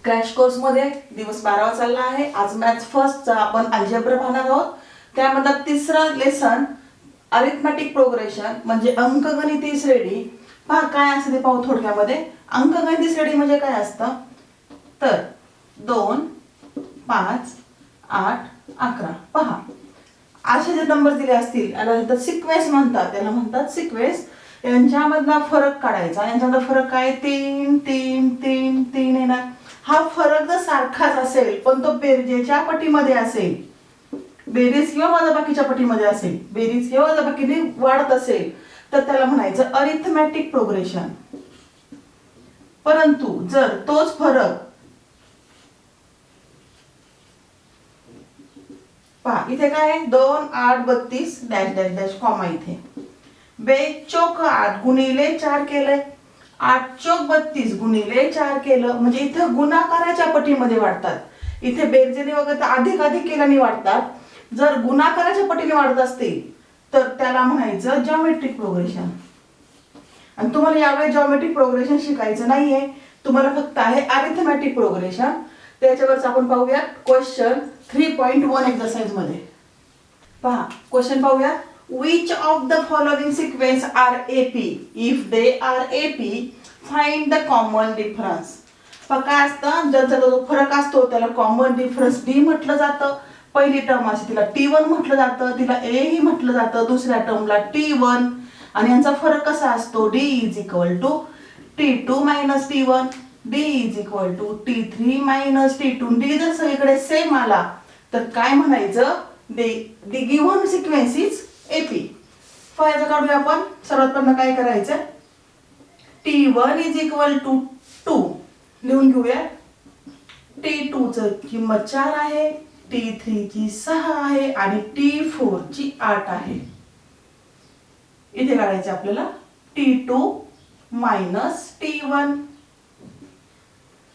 Crash कोर्समध्ये दिवस 12वा चालला आहे. आज मॅथ्स फर्स्टचा आपण अल्जेब्रा पाहणार आहोत. त्यामध्ये तिसरा लेसन अरिथमॅटिक प्रोग्रेशन म्हणजे अंकगणितीय श्रेणी. पहा काय असते ते पाहू थोडक्यामध्ये. अंकगणितीय श्रेणी म्हणजे काय असतं तर 2, 5, 8, 11. पहा असे जे नंबर दिले असतील याला सिक्वेन्स म्हणतात, त्याला म्हणतात सिक्वेन्स. यांच्यामधला फरक काढायचा. यांच्यामधला फरक काय 3 3 3 3 येणार. हा फरक जर सारखाच असेल पण तो बेरजेच्या पटीमध्ये असेल, बेरीज किंवा वजाबाकीच्या पटीमध्ये असेल, बेरीज किंवा वजाबाकीने वाढत असेल तर त्याला म्हणायचं अरिथमॅटिक प्रोग्रेशन. परंतु जर तोच फरक पहा इथे काय आहे 2 8 32 डॅश डॅश डॅश कॉमा इथे 2 चौक 8 गुणिले 4 केलंय, 8 चौक 32 गुणिले 4 केलं म्हणजे इथे गुणाकाराच्या पटीमध्ये वाढतात. इथे बेरजेने वगैरे अधिक अधिक केल्याने वाढतात. जर गुणाकाराच्या पटीने वाढत असतील तर त्याला म्हणायचं जॉमेट्रिक प्रोग्रेशन. आणि तुम्हाला यावेळी जॉमेट्रिक प्रोग्रेशन शिकायचं नाहीये, तुम्हाला फक्त आहे अरिथमॅटिक प्रोग्रेशन. त्याच्यावरच आपण पाहूया क्वेश्चन 3.1 एक्सरसाइज मध्ये. पहा क्वेश्चन पाहूया. Which of the following sequence are AP? If they are AP, find the common difference. काय असतं ज्याचा जो फरक असतो त्याला कॉमन डिफरन्स डी म्हटलं जातं. पहिली टर्म अशी तिला T1 म्हटलं जातं, तिला A ही म्हटलं जातं, दुसऱ्या टर्मला T1. आणि यांचा फरक कसा असतो D is equal to T2 minus T1, D is equal to T3 minus T2. D जर सगळीकडे सेम आला तर काय म्हणायचं the given sequence is AP. फायदा काढूया आपण. सर्वात प्रथम काय करायचं T1 इज इक्वल टू 2 लिहून घेऊया. T2 ची किंमत 4 आहे, T3 ची 6 आहे आणि T4 ची 8 आहे. इथे काढायचं आपल्याला T2 मायनस T1.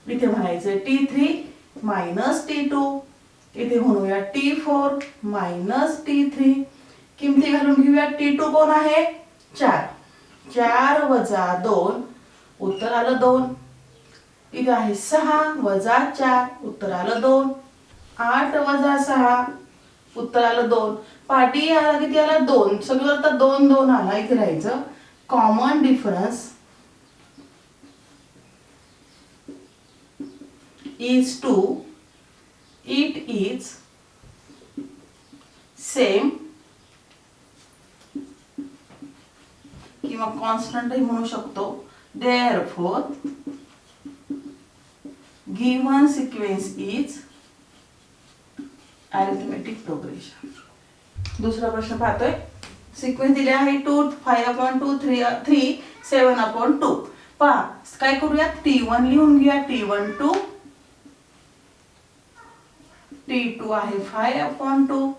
इथे म्हणायचं T3 मायनस T2. इथे म्हणूया T4 मायनस T3. किमती घालून घेऊया. T2 कोण आहे 4, 4 वजा 2 उत्तर आलं 2. इथे आहे 6 वजा 4 उत्तर आलं 2. 8 वजा 6 उत्तर आलं 2. पाटी आला किती आला 2. सगळं आता 2 2 आला. इथे राहायचं common difference is 2, it is same किंवा कॉन्स्टंट ही म्हणू शकतो. therefore given sequence is arithmetic progression. दुसरा प्रश्न पाहतोय. सिक्वेन्स दिले आहे 2 5/2 3 7/2. पहा काय करूया T1 लिहून घ्या. T1 2, T2 आहे 5/2,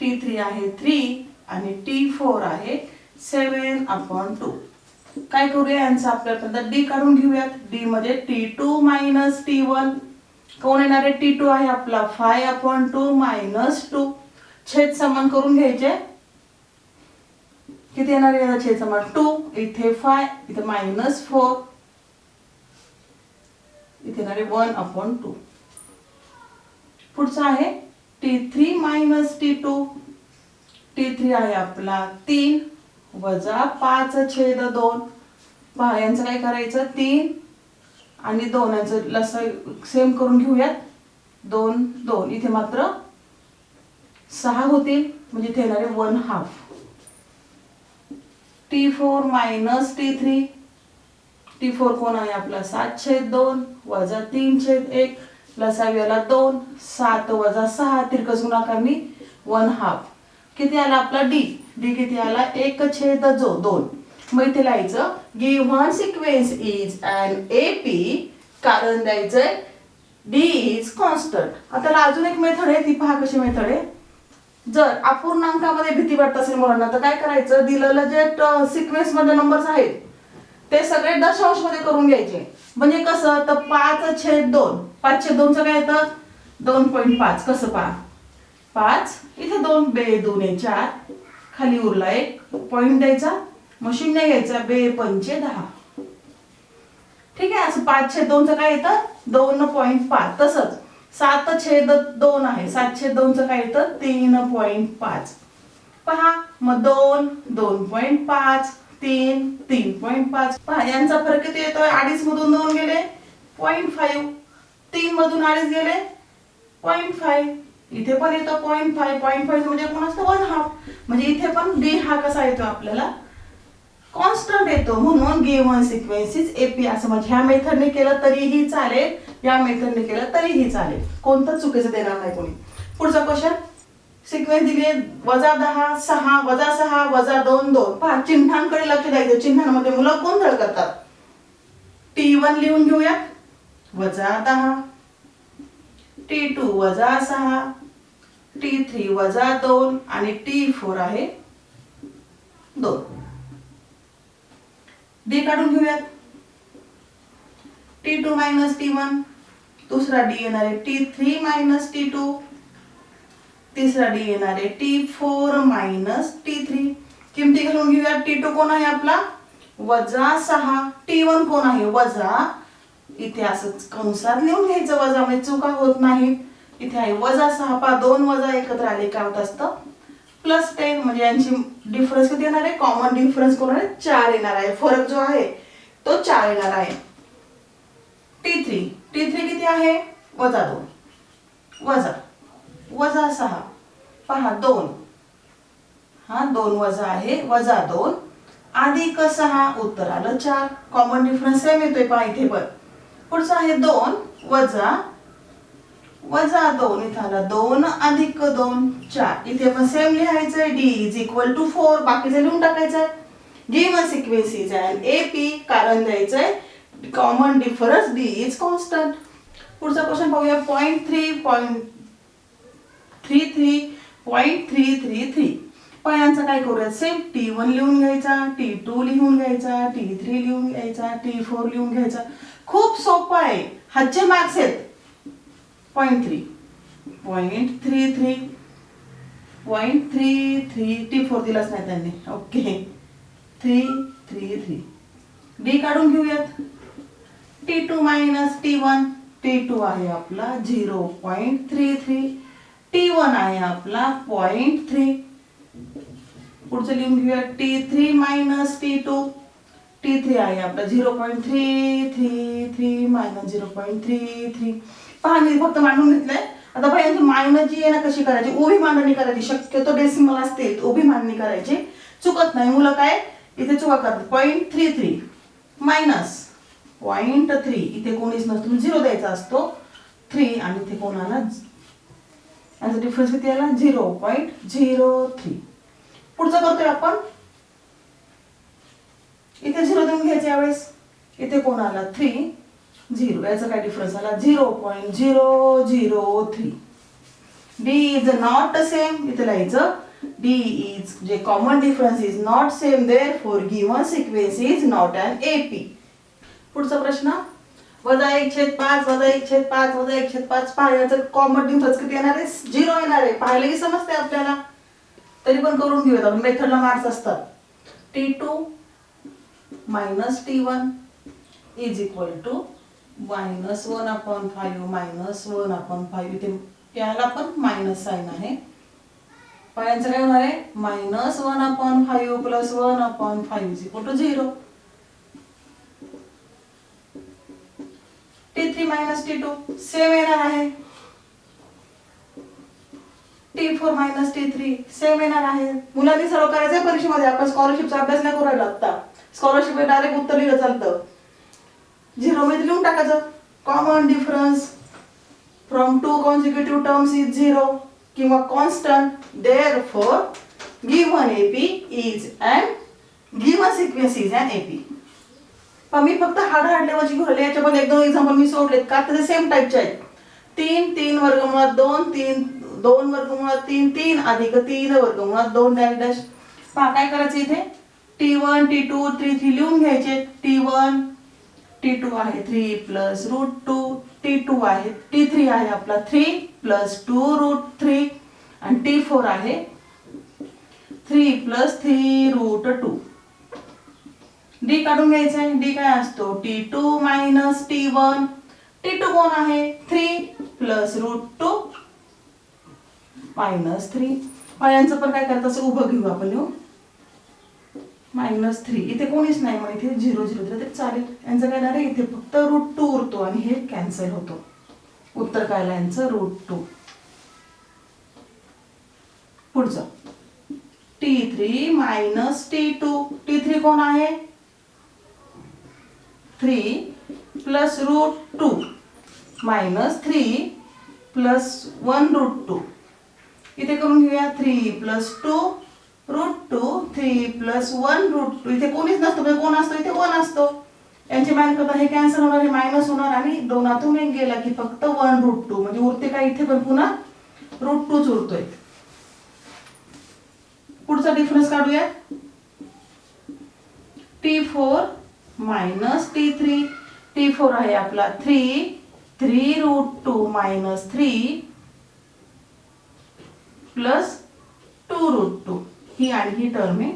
T3 आहे 3 आणि T4 आहे 7/2. काय करूया यांचा आपल्याला D काढून घेऊयात. D मध्ये T2 मायनस T1 कोण येणार आहे T2 आहे आपला 5/2 मायनस 2. छेद समान करून घ्यायचे. किती येणार आहे छेद समान 2. इथे 5 इथे मायनस 4 इथे येणार आहे 1/2. पुढचा आहे T3 मायनस T2. T3 आहे आपला 3 वजा 5/2. पहा यांचं काय करायचं 3 आणि 2 यांचं लसाई सेम करून घेऊयात. 2 2 इथे मात्र 6 होतील म्हणजे इथे येणार आहे 1/2. T4 minus T3. T4 कोण आहे आपला 7/2 वजा 3/1 लसाव्याला 2. 7 वजा 6 तिरकस गुणाकारनी 1/2. किती आला आपला D किती आला 1/2. मग इथे लिहायचं given sequence is an AP. कारण द्यायचंय D इज कॉन्स्टंट. आता अजून एक मेथड आहे ती पहा कशी मेथड आहे. जर अपूर्णांकामध्ये भीती वाटत असेल मुलांना तर काय करायचं दिलेलं जे सिक्वेन्स मध्ये नंबर्स आहेत ते सगळे दशांश मध्ये करून घ्यायचे. म्हणजे कसं तर 5/2 5/2 काय येतं 2.5. कसं पहा 5 इथे 2 बे 2 4 खाली उरला 1 पॉइंट द्यायचा मग 0 घ्यायचा 2 5 10. ठीक आहे. असं 5/2 काय येतं 2.5. तसंच 7/2 आहे, 7/2 काय येतं 3.5. पहा मग 2 2.5 3 3.5. पहा यांचा फरक किती येतोय, 2.5 मधून 2 गेले 0.5, 3 मधून 2.5 गेले 0.5, इथे पण येतो 0.5. 0.5 म्हणजे कोण असतं 1/2. म्हणजे इथे पण डी हा कसा येतो आपल्याला कॉन्स्टंट येतो. म्हणून गिव्हन सिक्वेन्सेस एपी असं. म्हणजे ह्या मेथडने केलं तरीही चालेल, या मेथडने केलं तरीही चालेल, कोणतं चुकीचं देणार नाही कोणी. पुढचा क्वेश्चन, सिक्वेन्स दिली -10 6 -6 -2 2. पहा चिन्हांकडे लक्ष द्यायचं. चिन्हांमध्ये मुलं गोंधळ करतात. T1 लिहून घेऊयात -10, T2 -6, T3 -2 आणि T4 आहे 2. डी काढून घेऊयात. T2 - T1, दुसरा डी येणार आहे T3 - T2, तिसरा डी येणार आहे T4 - T3. किमती घालून घेऊयात. T2 कोण आहे आपला -6, T1 कोण आहे वजा, इथे असं कंसात लिहून घ्यायचं वजा, म्हणजे चुका होत नाहीत. इथे आहे -6. पहा 2 वजा एकत्र आले काय होत असतं +10. म्हणजे यांची डिफरन्स किती येणार आहे, कॉमन डिफरन्स कोण आहे 4 येणार आहे. फरक जो आहे तो 4 येणार आहे. T3 किती आहे -2 वजा 6. पहा 2, हा 2 वजा आहे -2 अधिक 6, उत्तर आलं 4. कॉमन डिफरन्स सेम येतोय पहा इथे पण. पुढचं आहे 2 वजा 2, इथे आलं 2 अधिक 2 4. इथे पण सेम लिहायचंय. D = 4. बाकीचं लिहून टाकायचंय. गिव्हन सिक्वेन्सेस अँड AP कारण द्यायचंय common difference D is constant. पुढचा क्वेश्चन पाहूया. 0.333 पण यांचं काय करूया सेम. T1 लिहून घ्यायचा, T2 लिहून घ्यायचा, T3 लिहून घ्यायचा, T4 लिहून घ्यायचा. खूप सोपं आहे. हातचे मार्क्स आहेत. 0.33 T4 दिलाच नाही त्यांनी. ओके 333. डी काढून घेऊयात. T2 - T1, T2 आहे आपला 0.33, T1 आहे आपला 0.3. पुढचं लिहून घेऊया. T3 - T2, T3 आहे आपला 0.333 -0.33. पहा मी फक्त मांडून घेतलंय. आता बाई यांची मायनस जी आहे ना कशी करायची, उभी मांडणी करायची. शक्यतो डेसिमल असतील उभी मांडणी करायची, चुकत नाही. मुलं काय इथे चुका करतात. 0.33 -0.3, इथे कोणीच नसतो 0 द्यायचा असतो 3 आणि इथे कोणाला याचा डिफरन्स किती आला 0.03. पुढचं करतोय आपण. इथे 0 देऊन घ्यायचे यावेळेस. इथे कोण आला 3 0, याचा काय डिफरन्स आला 0.003. D is not same. इथे लिहायचं D इज जे common difference is not same, therefore given sequence is not an AP. पुढचा प्रश्न -1/5 -1/5 -1/5. पहा याचं कॉमन डिफरन्स किती येणार आहे 0 येणार आहे. पाहिलं की समजते आपल्याला, तरी पण करून घेऊयात आपण. मेथडला मार्क्स असतात. T2 - T1 is equal to -1/5 -1/5. इथे याला पण मायनस साइन आहे. यांचं काय होणार आहे -1/5 + 1/5 is equal to 0. T3 - T2 same येणार आहे. T4 - T3 सेम येणार आहे. मुलांनी सर्व करायचंय परीक्षेमध्ये. आपण स्कॉलरशिपचा अभ्यास नाही करू राहिलो आता. स्कॉलरशिप डायरेक्ट उत्तर लिहिलं चालतं. 0 मध्ये लिहून टाकायचं. Common difference from 2 consecutive terms is 0 किंवा constant, therefore given AP is and given sequence is and AP. पण मी फक्त हार्ड लेवलची घेऊन राहिले. याच्यामध्ये 1-2 एक्झाम्पल मी सोडलेत का तर ते सेम टाईपचे आहेत. 3 वर्गमुळात 2 2 वर्गमुळात 3 3 अधिक 3 वर्गमुळात 2 डॅश डॅश. पहा काय करायचं इथे T1 T2 T3 लिहून घ्यायचे. T1 T2 आहे 3 + √2, T2 आहे T3 आहे आपला 3 + 2√3 आणि T4 आहे 3 + 3√2. डी काढून घ्यायचा आहे. डी काय असतो T2 मायनस T1. T2 कोण आहे 3 प्लस √2 मायनस 3. यांचं पण काय करत असं उभं घेऊ आपण लिहू -3. इथे कोणीच नाही मग इथे 0 0 दिलं तरी चालेल. यांचं काय झालं इथे फक्त √2 उरतो आणि हे कॅन्सल होतो. उत्तर काय आलं यांचं √2. पुढचं T3 मायनस T2. T3 कोण आहे 3 प्लस √2 मायनस 3 प्लस 1 √2. इथे करून घेऊया 3 प्लस 2 √2 3 प्लस 1 √2. इथे कोणीच नसतो म्हणजे कोण असतो इथे 1 असतो. यांची मान करता हे कॅन्सल होणार हे मायनस होणार आणि दोनातून एक गेला की फक्त 1 √2 म्हणजे उरते काय इथे पण पुन्हा √2च उरतोय. पुढचा डिफरन्स काढूया T4 मायनस T3. T4 आहे आपला 3 √2 मायनस 3 प्लस 2 √2. ही आणि ही टर्म आहे.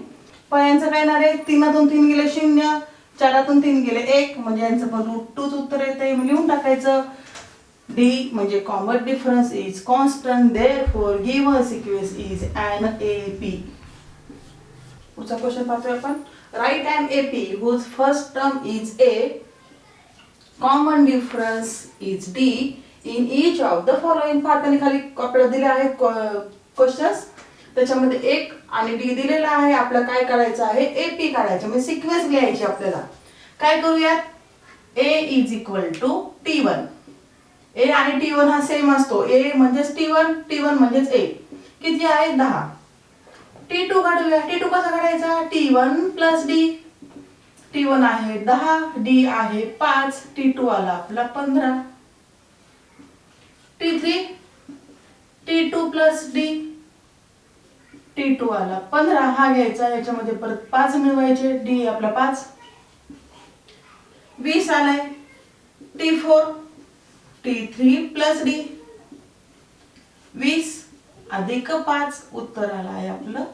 पण यांचं काय येणार आहे 3तून 3 गेले 0 4तून 3 गेले 1 म्हणजे यांचं पण √2च उत्तर येते. लिहून टाकायचं D म्हणजे common difference is constant therefore given sequence is an AP. पुढचा क्वेश्चन पाहतोय आपण. Right an AP whose first term is A, common difference is D in each of the following. पाहताना खाली आपल्याला दिले आहेत क्वेश्चन्स त्याच्यामध्ये 1 आणि D दिलेला आहे. आपल्याला काय करायचं आहे AP काढायचं म्हणजे सिक्वेन्स लिहायची आपल्याला. काय करूयात A is equal to T1. A आणि T1 हा सेम असतो. A म्हणजेच T1 T1 म्हणजेच A. किती आहे 10. T2 काढूया. T2 कसा काढायचा T1 प्लस D. T1 आहे 10 D आहे 5 T2 आला आपला 15. T3 T2 plus D. T2 आला 15 हा घ्यायचा याच्यामध्ये परत 5 मिळवायचे D आपला 5. 20 आलाय T4 T3 प्लस D. 20 अधिक 5 उत्तर आलं आहे आपलं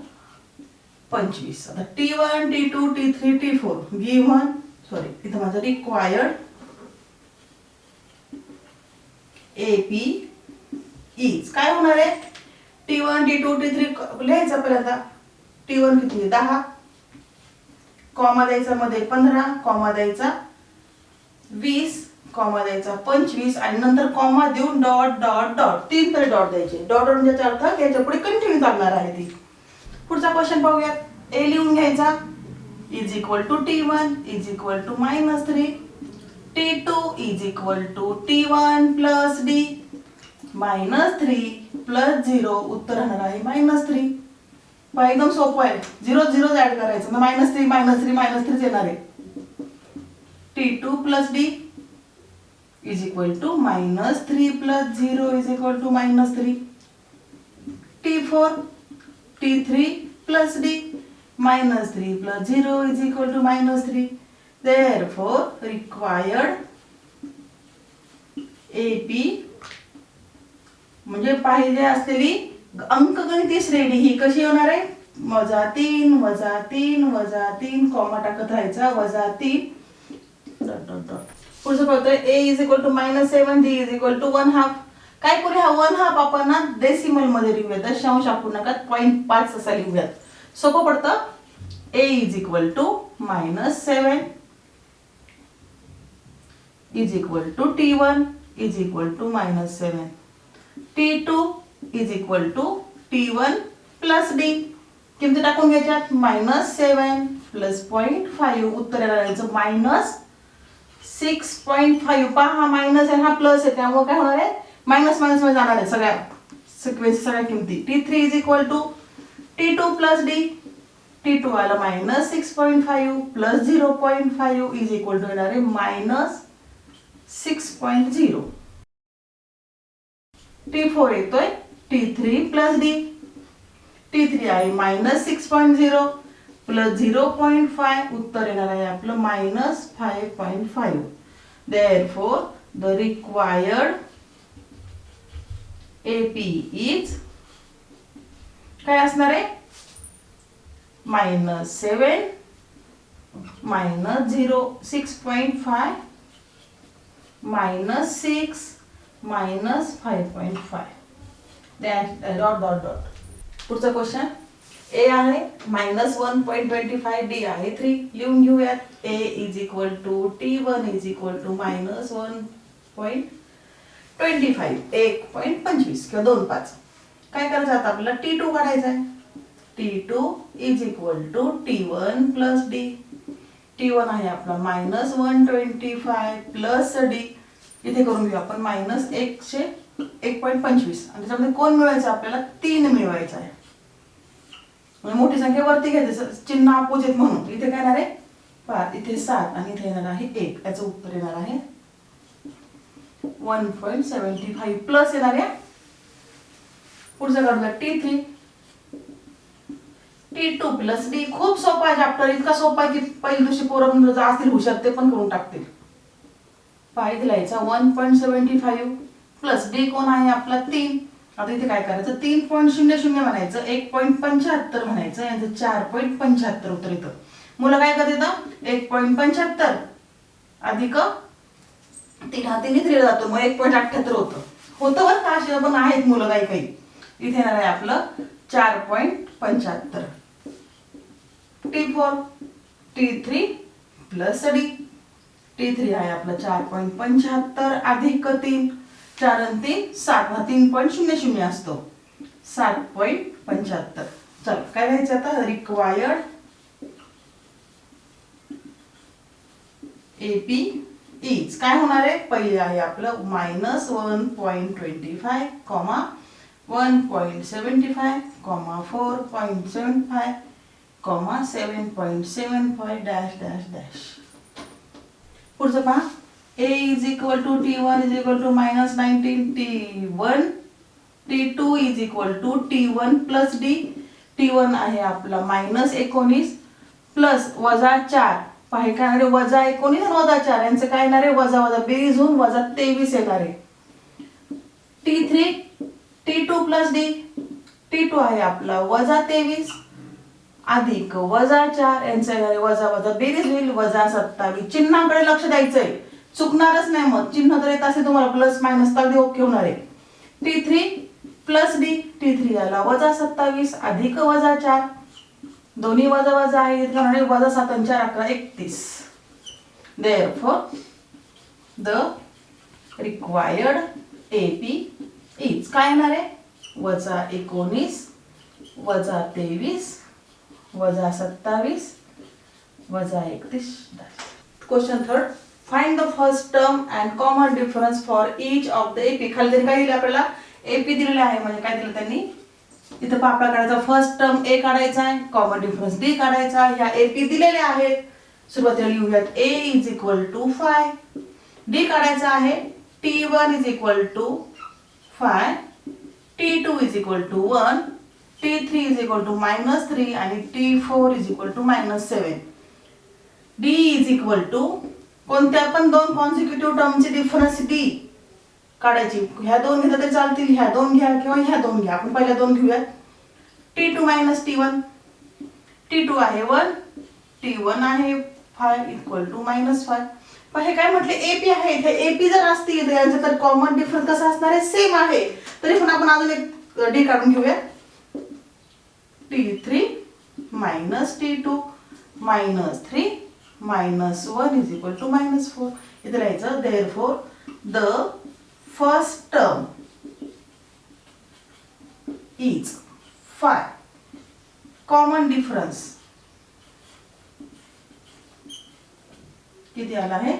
25. आता T1 T2 T3 T4 given इथं माझं रिक्वायर्ड AP इज काय होणार आहे T1 T2 T3 लिहायचं पहिल्यांदा. T1 किती आहे 10 कॉमा द्यायचा मध्ये 15 कॉमा द्यायचा 20 कॉमा द्यायचा 25 आणि नंतर कॉमा देऊन डॉट डॉट डॉट 3 तरी डॉट द्यायचे. डॉट म्हणजे अर्थ याच्या पुढे कंटिन्यू चालणार आहे ती. पुढचा क्वेश्चन पाहूयात. A लिहून घ्यायचा is equal to T1 is equal to -3. T2 is equal to T1 plus D -3 plus 0 उत्तर राहणार आहे -3. एकदम सोपं आहे. 0 0 ऍड करायचं मग -3 -3 येणार आहे. T2 plus D is equal to -3 plus 0 is equal to -3. T4 T3 plus D -3 plus 0 is equal to -3. Therefore required AP म्हणजे पाहिजे असलेली अंकगणिती श्रेणी ही कशी होणार आहे -3 -3 कॉमा टाकत राहायचा -3 डॉट डॉट डॉट. पुढचं बघतोय A is equal to -7 D is equal to 1/2. काय करूया हा 1/2 आपण ना डेसिमल मध्ये लिहूया. दशांश अपूर्णांकात 0.5 असा लिहूयात. सोपं पडतं. A is equal to -7 is equal to T1 is equal to -7. T2 is equal to T1 plus D. किमती टाकून घ्यायच्यात -7 प्लस 0.5 उत्तर यायचं -6.5. पहा हा मायनस आहे हा प्लस आहे त्यामुळे काय होणार आहे मायनस मायनस मध्ये जाणार आहे सगळ्या सिक्वेन्स सगळ्या किमती. T3 is equal to T2 plus D. T2 आला -6.5 प्लस 0.5 इज इक्वल टू येणार आहे -6.0. T4 येतोय T3 प्लस D. T3 आहे -6.0 प्लस 0.5 उत्तर येणार आहे आपलं -5.5. Therefore the required AP is काय असणार आहे -7 minus 0, 6.5 minus 6 minus 5.5 then dot dot dot. पुढचा क्वेश्चन ए आहे -1.25, डी आहे 3. लिहून घेऊयात. A is equal to T1 is equal to -1.25 1.25 किंवा 2.5. काय करायचं आता आपल्याला T2 काढायचा आहे. T2 is equal to T1 plus D. T1 आहे आपला -125 प्लस डी. इथे करून घेऊ आपण -1.25 आणि त्याच्यामध्ये कोण मिळवायचं आपल्याला 3 मिळवायचं आहे. म्हणजे मोठी संख्या वरती घ्यायचं चिन्ह अपोजिट म्हणून. इथे काय येणार आहे 5, इथे 7 आणि इथे येणार आहे 1. याचं उत्तर येणार आहे 1.75 प्लस येणार आहे. पुढचं काढूया T3 T2 प्लस डी. खूप सोपा आहे चॅप्टर. इतका सोपा आहे की पहिल्या दिवशी पोरं असतील हुशार ते पण करून टाकतील. पाय दिलायचा 1.75 प्लस डी कोण आहे आपला 3. आता इथे काय करायचं 3.00 म्हणायचं, 1.75 म्हणायचं, यांचं 4.75 उत्तर येतं. मुलं काय करतात 1.75 अधिक 3 हातीने 3 जातो मग 1.78 होतं बरं का. असे पण आहेत मुलं काही काही. इथे येणार आहे आपलं 4.75. T4 T3 plus D. T3 आहे आपलं 4.75 अधिक 3, 4 आणि 3 7 हा 3.00 असतो 7.75. चल काय लिहायचं आता रिक्वायर्ड एपी इज काय होणार आहे. पहिले आहे आपलं -1.25, 1.75, 4.75, 7.75 डॅश डॅश डॅश. पुढचं पहा A is equal to T1 is equal to -19, T1 T2 is equal to T1 plus D. T1 आहे आपला -19 प्लस -4. पाहे काय येणार आहे -19 आणि -4 यांचं काय येणार आहे वजा बेरीज होऊन -23 येणार आहे. T3 T2 plus D. T2 आहे आपला -23 अधिक -4 यांचं येणार आहे वजा बेरीज होईल -27. चिन्हाकडे लक्ष द्यायचंय चुकणारच नाही. मग चिन्ह जर येत असेल तुम्हाला प्लस मायनस तर ओके होणार आहे. T3 plus D. T3 याला -27 अधिक -4 दोन्ही वजा आहे इथे होणार आहे -7 आणि 4 11 31. Therefore the required AP is काय येणार आहे -19 -23 -27 -31. Question third. Find the first term and common difference for each of the AP. खाली तरी काय दिलं आपल्याला AP दिलेलं आहे म्हणजे काय दिलं त्यांनी इथं पापा काढायचा फर्स्ट टर्म A काढायचा आहे, कॉमन डिफरन्स D काढायचा. ह्या AP दिलेल्या आहेत. सुरुवातीला लिहूयात A is equal to 5. D काढायचा आहे T1 is equal to 5, T2 is equal to 1, T3 is equal to -3 आणि T4 is equal to -7. D is equal to कोणत्या पण दोन कॉन्सिक्युटिव्ह टर्मची डिफरन्स D काढायची. ह्या दोन घेतल्या तरी चालतील, ह्या दोन घ्या किंवा ह्या दोन घ्या. आपण पहिल्या दोन घेऊयात. T2 - T1. T2 आहे 1, T1 आहे 5 इक्वल टू -5. पण हे काय म्हटले AP आहे. इथे AP जर असतील यांचं तर कॉमन डिफरन्स कसा असणार आहे सेम आहे. तरी पण आपण अजून एक D काढून घेऊया. T3 - T2 -3 -1 is equal to -4. इथे लिहायचं therefore the first term is 5. Common difference किती आला आहे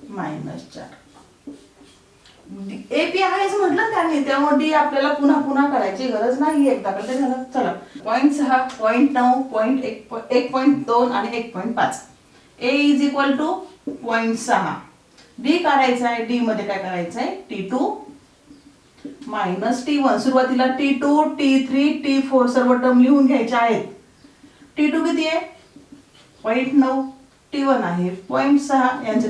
-4. AP आहेच म्हटलं त्यांनी त्यामुळे D आपल्याला पुन्हा करायची गरज नाही. एकदा करता झालं. चला 0.6 0.9 1.2 आणि 1.5. A is equal to 0.6. D काढायचा आहे. D मध्ये काय करायचं आहे T2 - T1. सुरुवातीला T2 T3 T4 सर्व टर्म लिहून घ्यायचे आहेत. T2 किती आहे 0.9, T1 आहे 0.6 यांचा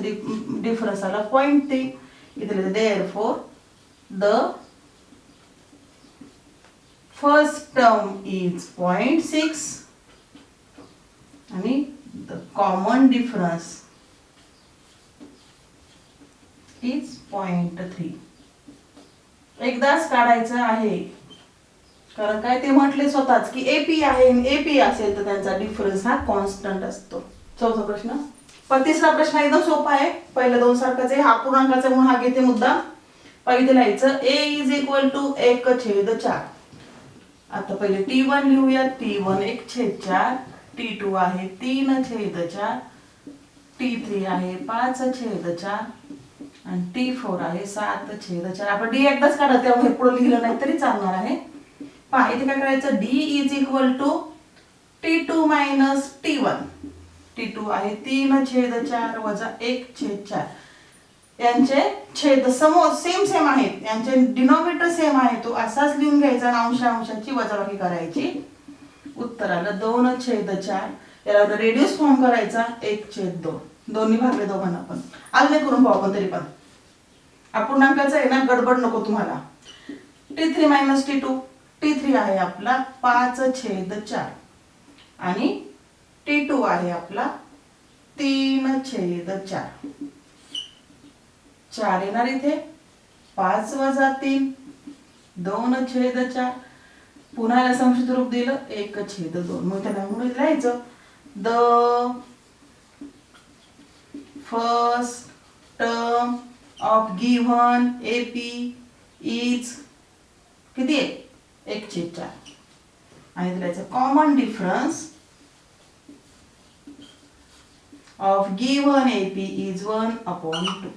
डिफरन्स आला 0.3. इथे लिहिलं therefore the first term is 0.6 आणि द कॉमन डिफरन्स इज 0.3. एकदाच काढायचं आहे, कारण काय ते म्हटले स्वतःच की एपी आहे, एपी असेल तर त्यांचा डिफरन्स हा कॉन्स्टंट असतो. चौथा प्रश्न. पण तिसरा प्रश्न एकदम सोपा आहे, पहिल्या दोन सारखाच आहे. हा पूर्णांकाचा म्हणून हा घेते मुद्दा. पहिले लिहायचं a इज इक्वल टू 1/4. आता पहिले T1 लिहूया. T1 1/4, T2 आहे 3/4, T3 आहे 5/4 आणि T4 आहे 7/4. आपण D एकदाच काढा, त्यामुळे पुढे लिहिलं नाही तरी चालणार आहे. पहा इथे काय करायचं, D is equal to T2 minus T1. T2 आहे 3/4 वजा 1/4. यांचे छेद समोर सेम आहेत, यांचे डिनॉमिनेटर सेम आहे, तो असाच लिहून घ्यायचा आणि अंशांची वजाबाकी करायची. उत्तर आलं 2/4. याला रेडियस फॉर्म करायचा 1/2. दोन्ही भागले दोघांना पण. अजून एक करून पाहू आपण तरी पण. अपूर्णांकाचं आहे ना, गडबड नको तुम्हाला. T3 minus T2. T3 आहे आपला 5/4 आणि T2 आहे आपला 3/4. 4 येणार इथे, 5 वजा 3 2/4. पुन्हा याला संक्षिप्त रूप दिलं 1/2. मग त्याला म्हणून लिहायचं the first term of given AP is किती आहे 1/4. आणि लिहायचं common difference of given AP is 1/2.